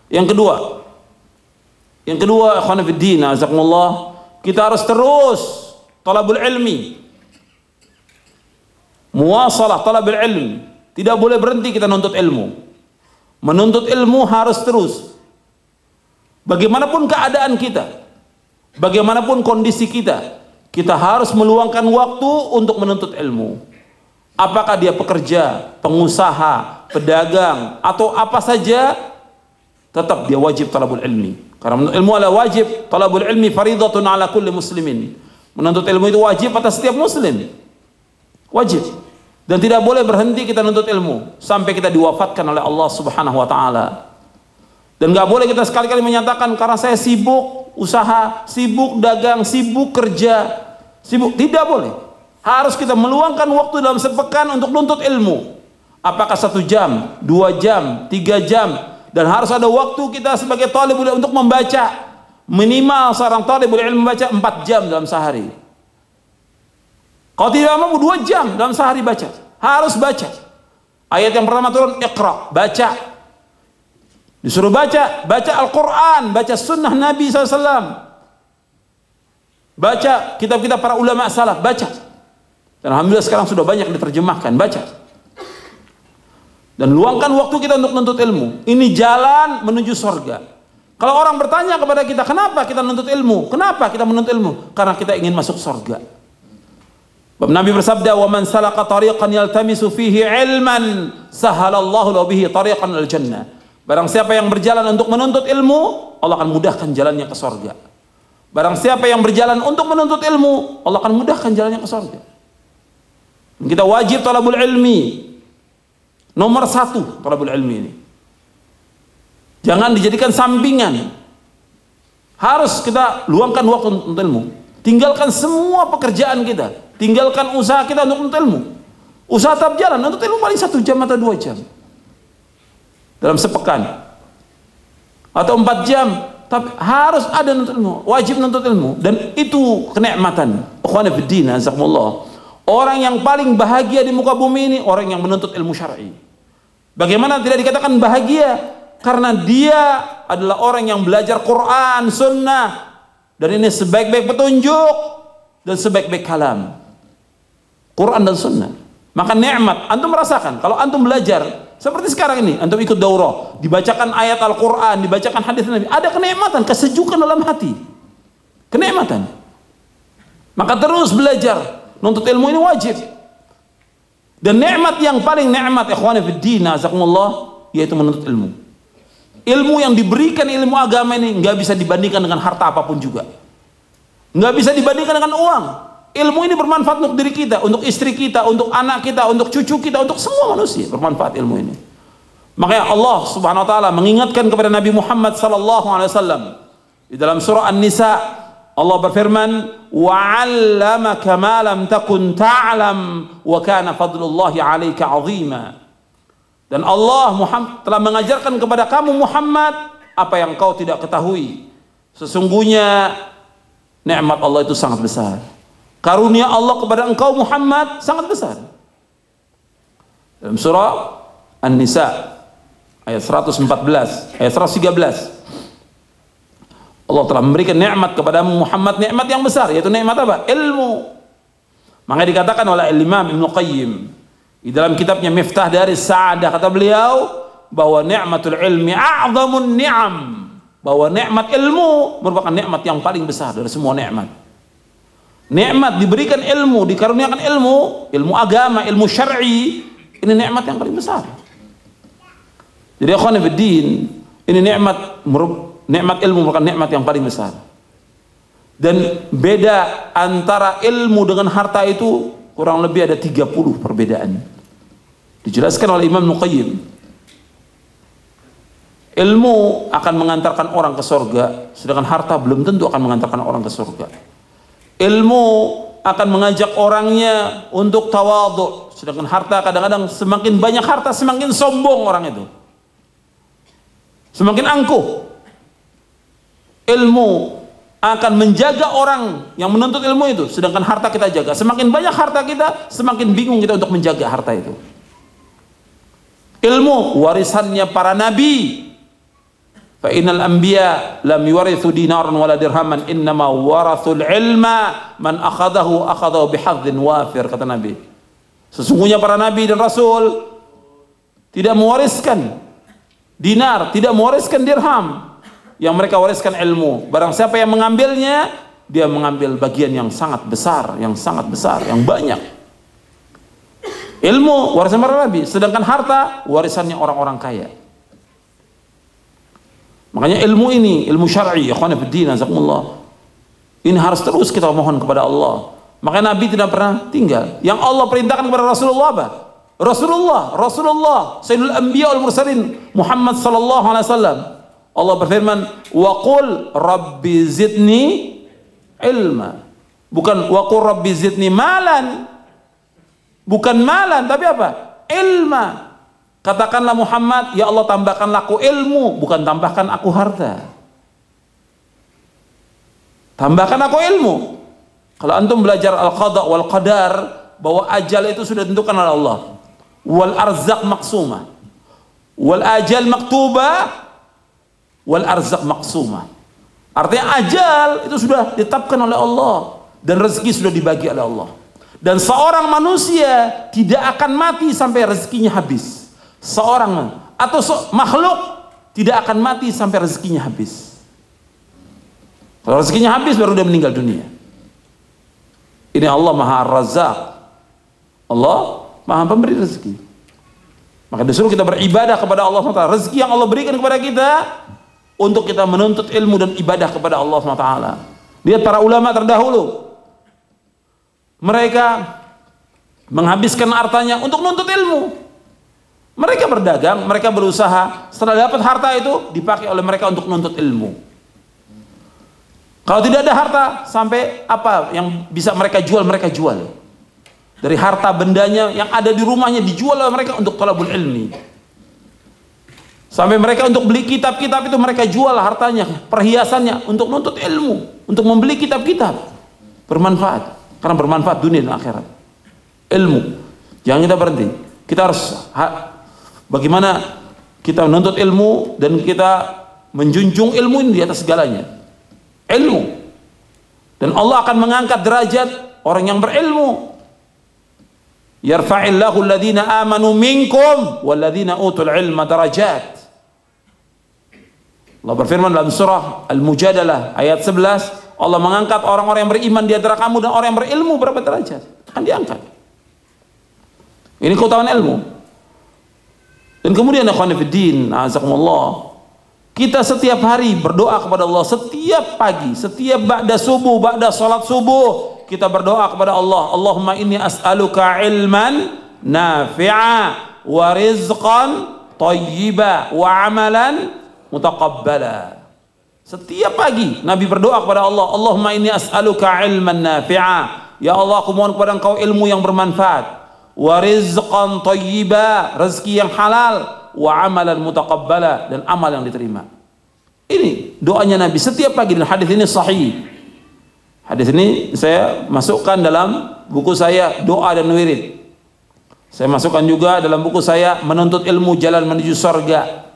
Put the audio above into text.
Yang kedua, ikhwan fiddin, azakumullah, kita harus terus talabul ilmi. Muwasalah talabul ilmi. Tidak boleh berhenti kita menuntut ilmu. Menuntut ilmu harus terus. Bagaimanapun keadaan kita, bagaimanapun kondisi kita, kita harus meluangkan waktu untuk menuntut ilmu. Apakah dia pekerja, pengusaha, pedagang, atau apa saja, tetap dia wajib talabul ilmi. Karena menuntut ilmu adalah wajib. Talabul ilmi faridatun ala kulli muslimin. Menuntut ilmu itu wajib atas setiap muslim. Wajib. Dan tidak boleh berhenti kita menuntut ilmu sampai kita diwafatkan oleh Allah Subhanahu wa taala. Dan gak boleh kita sekali-kali menyatakan karena saya sibuk usaha, sibuk dagang, sibuk kerja, sibuk. Tidak boleh. Harus kita meluangkan waktu dalam sepekan untuk menuntut ilmu. Apakah 1 jam, 2 jam, 3 jam. Dan harus ada waktu kita sebagai talibul ilmi untuk membaca. Minimal seorang talibul ilmi membaca 4 jam dalam sehari. Kalau tidak mampu 2 jam dalam sehari baca. Harus baca. Ayat yang pertama turun, Iqra, baca. Disuruh baca, baca Al-Quran, baca sunnah Nabi SAW. Baca kitab-kitab para ulama salaf, baca. Dan alhamdulillah sekarang sudah banyak diterjemahkan, baca. Dan luangkan waktu kita untuk menuntut ilmu. Ini jalan menuju surga. Kalau orang bertanya kepada kita, kenapa kita menuntut ilmu? Kenapa kita menuntut ilmu? Karena kita ingin masuk surga. Nabi bersabda, "Wa man salaka tariqan yaltamisu fihi ilman, sahalallahu lahu bihi tariqan al jannah." Barang siapa yang berjalan untuk menuntut ilmu, Allah akan mudahkan jalannya ke surga. Barang siapa yang berjalan untuk menuntut ilmu, Allah akan mudahkan jalannya ke surga. Dan kita wajib talabul ilmi. Nomor 1 talabul ilmi ini. Jangan dijadikan sampingan. Harus kita luangkan waktu untuk ilmu. Tinggalkan semua pekerjaan kita. Tinggalkan usaha kita untuk menuntut ilmu. Usaha tetap jalan, menuntut ilmu paling 1 jam atau 2 jam. Dalam sepekan. Atau 4 jam. Tapi harus ada menuntut ilmu. Wajib menuntut ilmu. Dan itu kenikmatan. Ikhwani fiddin, azakumullah. Orang yang paling bahagia di muka bumi ini orang yang menuntut ilmu syar'i. Bagaimana tidak dikatakan bahagia? Karena dia adalah orang yang belajar Quran, sunnah, dan ini sebaik-baik petunjuk dan sebaik-baik kalam. Quran dan sunnah. Maka nikmat antum merasakan kalau antum belajar seperti sekarang ini, antum ikut daurah, dibacakan ayat Al-Quran, dibacakan hadis Nabi, ada kenikmatan, kesejukan dalam hati. Kenikmatan. Maka terus belajar. Nuntut ilmu ini wajib. Dan nikmat yang paling nikmat ikhwani fiddin azakumullah yaitu menuntut ilmu. Ilmu yang diberikan, ilmu agama ini nggak bisa dibandingkan dengan harta apapun juga. Nggak bisa dibandingkan dengan uang. Ilmu ini bermanfaat untuk diri kita, untuk istri kita, untuk anak kita, untuk cucu kita, untuk semua manusia bermanfaat ilmu ini. Makanya Allah Subhanahu wa taala mengingatkan kepada Nabi Muhammad sallallahu alaihi wasallam di dalam surah An-Nisa. Allah berfirman, "Wa'allamaka ma lam takun ta'lam wa kana fadlullahi 'alaika 'azima." Dan Allah telah mengajarkan kepada kamu Muhammad apa yang kau tidak ketahui. Sesungguhnya nikmat Allah itu sangat besar. Karunia Allah kepada engkau Muhammad sangat besar. Dalam surah An-Nisa ayat 114, ayat 113. Allah telah memberikan nikmat kepada Muhammad, nikmat yang besar, yaitu nikmat apa? Ilmu. Maka dikatakan oleh Imam Ibnu Qayyim di dalam kitabnya Miftah dari Sa'adah, kata beliau bahwa nikmatul ilmi a'zamun ni'am, bahwa nikmat ilmu merupakan nikmat yang paling besar dari semua nikmat. Nikmat diberikan ilmu, dikaruniakan ilmu, ilmu agama, ilmu syar'i, ini nikmat yang paling besar. Jadi ikhwan fiddin, ini nikmat ilmu merupakan nikmat yang paling besar. Dan beda antara ilmu dengan harta itu kurang lebih ada 30 perbedaan. Dijelaskan oleh Imam Nuqayyim. Ilmu akan mengantarkan orang ke surga, sedangkan harta belum tentu akan mengantarkan orang ke surga. Ilmu akan mengajak orangnya untuk tawadhu, sedangkan harta kadang-kadang semakin banyak harta semakin sombong orang itu. Semakin angkuh. Ilmu akan menjaga orang yang menuntut ilmu itu, sedangkan harta kita jaga. Semakin banyak harta kita, semakin bingung kita untuk menjaga harta itu. Ilmu warisannya para nabi. Fa innal anbiya lam yuwarithu dinaran wala dirhaman, innama warathul ilma man akhadahu bihadzin wafir, kata Nabi. Sesungguhnya para nabi dan rasul tidak mewariskan dinar, tidak mewariskan dirham. Yang mereka wariskan ilmu. Barang siapa yang mengambilnya, dia mengambil bagian yang sangat besar, yang banyak. Ilmu warisan para nabi, sedangkan harta warisannya orang-orang kaya. Makanya ilmu ini, ilmu syar'i, ikhwan fillah, jazakumullah, ini harus terus kita mohon kepada Allah. Makanya Nabi tidak pernah tinggal. Yang Allah perintahkan kepada Rasulullah apa? Rasulullah Sayyidul Anbiya wal Mursalin Muhammad sallallahu alaihi wasallam. Allah berfirman, wa qul rabbi zidni ilma. Bukan wa qul rabbi zidni malan. Bukan malan, tapi apa? Ilma. Katakanlah Muhammad, ya Allah tambahkanlah aku ilmu, bukan tambahkan aku harta. Tambahkan aku ilmu. Kalau antum belajar al-qada wal qadar, bahwa ajal itu sudah ditentukan oleh Allah. Wal arzaq maqsumah. Wal ajal maktubah, wal arzaq maqsumah. Artinya ajal itu sudah ditetapkan oleh Allah dan rezeki sudah dibagi oleh Allah. Dan seorang manusia tidak akan mati sampai rezekinya habis. Seorang atau makhluk tidak akan mati sampai rezekinya habis. Kalau rezekinya habis baru dia meninggal dunia. Ini Allah Maha Razzaq. Allah Maha pemberi rezeki. Maka disuruh kita beribadah kepada Allah SWT. Rezeki yang Allah berikan kepada kita untuk kita menuntut ilmu dan ibadah kepada Allah SWT. Lihat para ulama terdahulu, mereka menghabiskan hartanya untuk menuntut ilmu. Mereka berdagang, mereka berusaha, setelah dapat harta itu dipakai oleh mereka untuk menuntut ilmu. Kalau tidak ada harta, sampai apa yang bisa mereka jual, mereka jual. Dari harta bendanya yang ada di rumahnya dijual oleh mereka untuk talabul ilmi. Sampai mereka untuk beli kitab-kitab itu mereka jual hartanya, perhiasannya untuk menuntut ilmu, untuk membeli kitab-kitab bermanfaat, karena bermanfaat dunia dan akhirat. Ilmu, jangan kita berhenti. Kita harus bagaimana kita menuntut ilmu dan kita menjunjung ilmu ini di atas segalanya. Ilmu. Dan Allah akan mengangkat derajat orang yang berilmu. Yarfa'illahu alladhina amanu minkum walladhina utul ilma darajat. Allah berfirman dalam surah Al-Mujadalah ayat 11, Allah mengangkat orang-orang yang beriman di antara kamu dan orang yang berilmu berapa derajat? Akan diangkat. Ini keutamaan ilmu. Dan kemudian ikhwan fillah, azakumullah, kita setiap hari berdoa kepada Allah, setiap pagi, setiap ba'da subuh, ba'da salat subuh, kita berdoa kepada Allah, Allahumma inni as'aluka ilman nafi'a wa rizqan thayyiba wa amalan mutaqabbala. Setiap pagi Nabi berdoa kepada Allah, Allahumma inni as'aluka ilman nafi'a, ya Allah aku mohon kepada Engkau ilmu yang bermanfaat, wa rizqan thayyiba, rezeki yang halal, wa amalan mutaqabbala, dan amal yang diterima. Ini doanya Nabi setiap pagi, dan hadis ini sahih. Hadis ini saya masukkan dalam buku saya Doa dan Wirid. Saya masukkan juga dalam buku saya Menuntut Ilmu Jalan Menuju Surga.